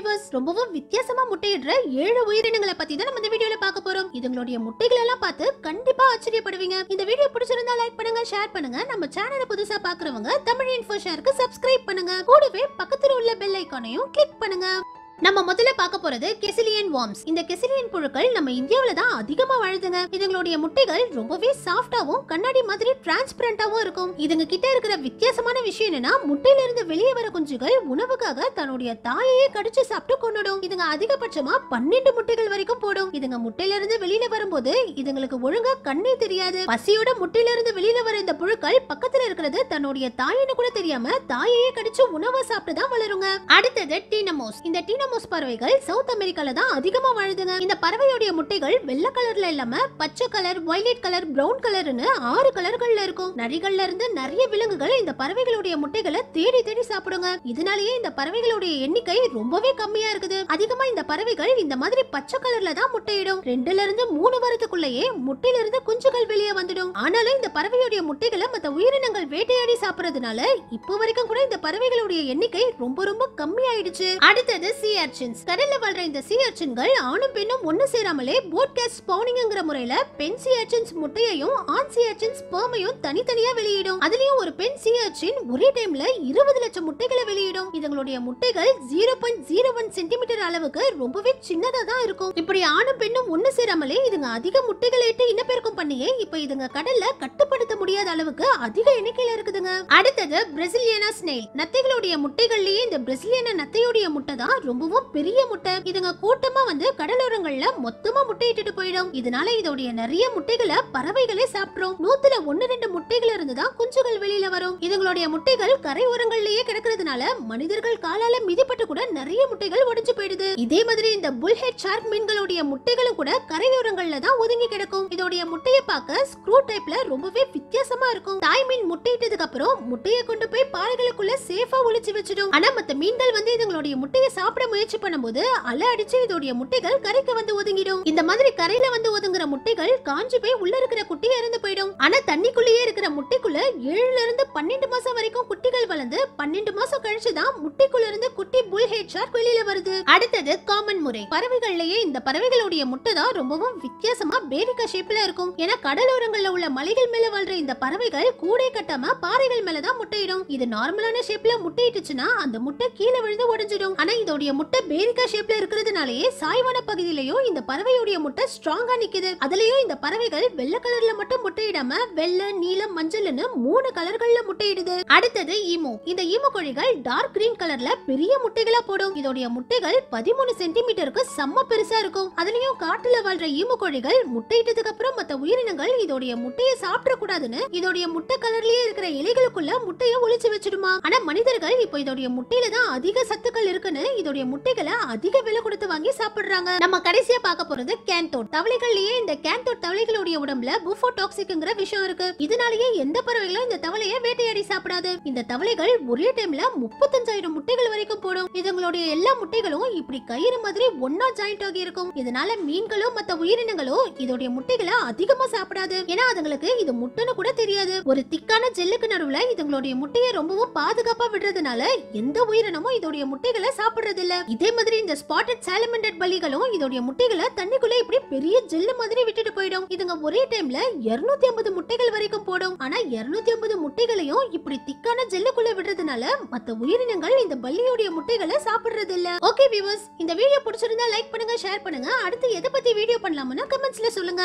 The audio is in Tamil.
வியூவர்ஸ், ரொம்பவும் வித்தியாசமா முட்டையிடுற 7 உயிரினங்களை பத்தி தான் நம்ம இந்த வீடியோல பார்க்க போறோம். இதுங்களுடைய முட்டைகள் எல்லாம் பார்த்து கண்டிப்பா ஆச்சரியப்படுவீங்க. இந்த வீடியோ பிடிச்சிருந்தா லைக் பண்ணுங்க, ஷேர் பண்ணுங்க. நம்ம சேனலை புதுசா பார்க்கறவங்க தமிழ் இன்ஃபோ ஷேருக்கு சப்ஸ்கிரைப் பண்ணுங்க. கூடவே பக்கத்துல உள்ள பெல் ஐகானையும் கிளிக் பண்ணுங்க. நம்ம முதல்ல பார்க்க போறது கெசிலியன் வார்ம்ஸ். இந்த கெசிலியன் புழுக்கள் நம்ம இந்தியாவுல தான் அதிகமா வாழுதுங்க. இதுங்களுடைய முட்டைகள் ரொம்பவே சாஃப்டாவும் கண்ணாடி மாதிரி டிரான்ஸ்பரண்டாவும் இருக்கும். இதுங்க கிட்ட இருக்கிற வித்தியாசமான விஷயம் என்னன்னா, முட்டையில இருந்து வெளியே வர குஞ்சுகள் உணவுக்காக தன்னுடைய தாயையே கடிச்சு சாப்பிட்டு கொன்னுடும். இதுங்க அதிகபட்சமா 12 முட்டைகள் வரைக்கும் போடும். இதுங்க முட்டையில இருந்து வெளியில வரும்போது இதுங்களுக்கு ஒழுங்கா கண்ணே தெரியாது. பசியோட முட்டையில இருந்து வெளியில வர இந்த புழுக்கள் பக்கத்துல இருக்கிறது தன்னுடைய தாயின்னு கூட தெரியாம தாயையே கடிச்சு உணவை சாப்பிட்டு தான் வளருங்க. அடுத்தது டீனமோஸ். இந்த டீனமோஸ் பறவைகள் சவுத் அமெரிக்கால தான் அதிகமா வாழுதுங்க. இந்த பறவையோட முட்டைகள் வெள்ளை கலர்ல இல்லாம பச்சை கலர், வயலட் கலர், பிரவுன் கலர்னு 6 கலர்கள்ல இருக்கும். நரிகள்ல இருந்து நிறைய விலங்குகள் இந்த பறவைகளுடைய முட்டைகளை தேடி தேடி சாப்பிடுங்க. இதனாலேயே இந்த பறவைகளுடைய எண்ணிக்கை ரொம்பவே கம்மியா இருக்குது. அதிகமா இந்த பறவைகள் இந்த மாதிரி பச்சை கலர்ல தான் முட்டையிடும். 2ல இருந்து 3 வாரத்துக்குள்ளேயே முட்டையில இருந்து குஞ்சுகள் வெளியே வந்துடும். ஆனாலும் இந்த பறவையோட முட்டைகளை மத்த உயிரினங்கள் வேட்டையாடி சாப்பிடுறதுனால இப்போ வரைக்கும் கூட இந்த பறவைகளுடைய எண்ணிக்கை ரொம்ப ரொம்ப கம்மி ஆயிடுச்சு. அடுத்தது சி அர்ச்சின்ஸ். கடல்ல வாழ்ற இந்த சி அர்ச்சின்கள் ஆணும் பெண்ணும் ஒன்னு சேராமலே போட்காஸ்ட் ஸ்பவுனிங்ங்கிற முறையில பெண் சி அர்ச்சின்ஸ் முட்டையையும் ஆண் சி அர்ச்சின்ஸ் ஸ்பெர்மையும் தனித்தனியா வெளியிடும். அதுலயும் ஒரு பெண் சி அர்ச்சின் ஒரே டைம்ல 20 லட்சம் முட்டைகளை வெளியிடும். இதுங்களுடைய முட்டைகள் 0.01 சென்டிமீட்டர் அளவுக்கு ரொம்பவே சின்னதா தான் இருக்கும். இப்படி ஆணும் பெண்ணும் ஒன்னு சேராமலே இதுங்க அதிக முட்டைகளை இட்டு இனப்பெருக்கம் பண்ணியே இப்ப இதுங்க கடல்ல கட்டுப்படுத்த முடியாத அளவுக்கு அதிக எண்ணிக்கையில இருக்குதுங்க. அடுத்தது பிரசிலியனா ஸ்னெயில். நத்தைகளுடைய முட்டைகள்லயே இந்த பிரசிலியனா நத்தையுடைய முட்டை தான் ரொம்பவும் பெரிய முட்டை. இதுங்க கூட்டமா வந்து கடலோரங்கள்ல மொத்தமா முட்டையிட்டு போயிடும். இதனால இதோடைய நிறைய முட்டைகளை பறவைகளே சாப்பிடும். 100ல 1-2 முட்டைகள் இருந்து தான் குஞ்சுகள் வெளியில வரும். இதுங்களுடைய முட்டைகள் கரை ஓரங்கள்லயே கிடக்கிறதுனால மனிதர்கள் காலால மிதிப்பட்டு கூட நிறைய முட்டைகள் உடைஞ்சு போயிடுது. இதே மாதிரி இந்த புல்ஹெட் ஷார்க் மீன்களுடைய முட்டைகளும் கூட கரையோரங்கள்ல தான் ஒதுங்கி கிடக்கும். இதோடைய முட்டையை பார்க்க ஸ்க்ரூ டைப்ல ரொம்பவே வித்தியாசமா இருக்கும். தாய் மீன் முட்டையிட்டதுக்கு அப்புறம் முட்டையை கொண்டு போய் பாறைகளுக்குள்ள சேஃபா ஒளிச்சு வச்சிடும். ஆனா மத்த மீன்கள் வந்து இதுங்களுடைய முட்டையை சாப்பிட முயற்சி பண்ணும்போது அலை அடிச்சு இதோடைய முட்டைகள் கரைக்கு வந்து ஒதுங்கிடும். இந்த மாதிரி கரையில வந்து ஒதுங்குற முட்டைகள் காஞ்சு போய் உள்ள இருக்கிற குட்டி இறந்து போயிடும். ஆனா தண்ணிக்குள்ளேயே இருக்கிற முட்டைக்குள்ள 7ல இருந்து 12 மாசம் வரைக்கும் குட்டிகள் வளர்ந்து 12 மாசம் கழிச்சுதான் முட்டைக்குள்ள இருந்து குட்டி புல்ஹெட் ஷார்க் வெளியில வருது. அடுத்தது காமன் முறை. பறவைகள்லயே இந்த பறவைகளுடைய முட்டை தான் ரொம்பவும் வித்தியாசமா பேரிக்கா ஷேப்ல இருக்கும். ஏன்னா கடலோரங்கள்ல உள்ள மலைகள் மேல வாழ்ற இந்த பறவைகள் கூடை கட்டாம பாறைகள் மேலதான் முட்டையிடும். இது நார்மலான ஷேப்ல முட்டையிட்டுச்சுன்னா அந்த முட்டை கீழே விழுந்து உடைஞ்சிடும். ஆனா இதோடைய முட்டை பேரிக்கா ஷேப்ல இருக்கிறதுனாலயே சாய்வான பகுதியிலயும் இந்த பறவையுடைய முட்டை ஸ்ட்ராங்கா நிக்குது. அதுலயும் இந்த பறவைகள் வெள்ளை கலர்ல மட்டும் முட்டையிடாம வெள்ளை, நீலம், மஞ்சள்னு 3 கலர்கள்ல முட்டையிடுது. அடுத்தது ஈமோ. இந்த ஈமோ கோழிகள் டார்க் கிரீன் கலர்ல பெரிய முட்டைகளா போடும். இதோடைய முட்டைகள் 13 சென்டிமீட்டருக்கு செம்ம பெருசா இருக்கும். அதுலயும் காட்டுல வாழ்ற ஈமோ கோழிகள் முட்டையிட்டதுக்கு அப்புறம் மத்த உயிரினங்கள் இதோடைய முட்டையை சாப்பிட கூடாதுன்னு இதோடைய முட்டை கலர்லயே இருக்கிற இலைகளுக்குள்ள முட்டையை ஒளிச்சு வச்சிடுமா. ஆனா மனிதர்கள் இப்போ இதோடைய முட்டையில தான் அதிக சத்துக்கள் இருக்குன்னு இதோடைய முட்டைகளை அதிக விலை கொடுத்து வாங்கி சாப்பிடுறாங்க. நம்ம கடைசியா பார்க்க போறது கேன்தோட். தவளைகள்லயே இந்த கேன்தோட் தவளைகளுடைய உடம்புல புஃபோடாக்சிக்ங்கிற விஷயம் இருக்கு. இதனாலேயே எந்த பறவைகளும் இந்த தவளையை வேட்டையாடி சாப்பிடாது. இந்த தவளைகள் ஒரே டைம்ல 35,000 முட்டைகள் வரைக்கும் போடும். இதுங்களுடைய எல்லா முட்டைகளும் இப்படி கயிறு மாதிரி ஒன்னா ஜாயிண்ட் ஆகி இருக்கும். இதனால மீன்களும் மத்த உயிரினங்களும் இதோடைய முட்டைகளை அதிகமா சாப்பிடாது. ஏன்னா அதுங்களுக்கு இது முட்டைன்னு கூட தெரியாது. ஒரு திக்கான ஜெல்லுக்கு நடுவுல இதுங்களுடைய முட்டையை ரொம்பவும் பாதுகாப்பா விடுறதுனால எந்த உயிரினமும் இதோடைய முட்டைகளை சாப்பிடுறது இல்ல. இதே மாதிரி இந்த ஸ்பாட்டட் சாலமண்டர் பல்லிகளும் இதோடைய முட்டைகளை தண்ணிக்குள்ள இப்படி பெரிய ஜெல்லு மாதிரி விட்டுட்டு போயிடும். இதுங்க ஒரே டைம்ல 250 முட்டைகள் வரைக்கும் போடும். ஆனா 250 முட்டைகளையும் இப்படி திக்கான ஜெல்லுக்குள்ள விடுறதுனால மத்த உயிரினங்கள் இந்த பல்லியோட முட்டைகளை சாப்பிடுறது இல்ல. ஓகே வியூவர்ஸ், இந்த வீடியோ பிடிச்சிருந்தா லைக் பண்ணுங்க, ஷேர் பண்ணுங்க. அடுத்து எதை பத்தி வீடியோ பண்ணலாம்னு கமெண்ட்ஸ்ல சொல்லுங்க.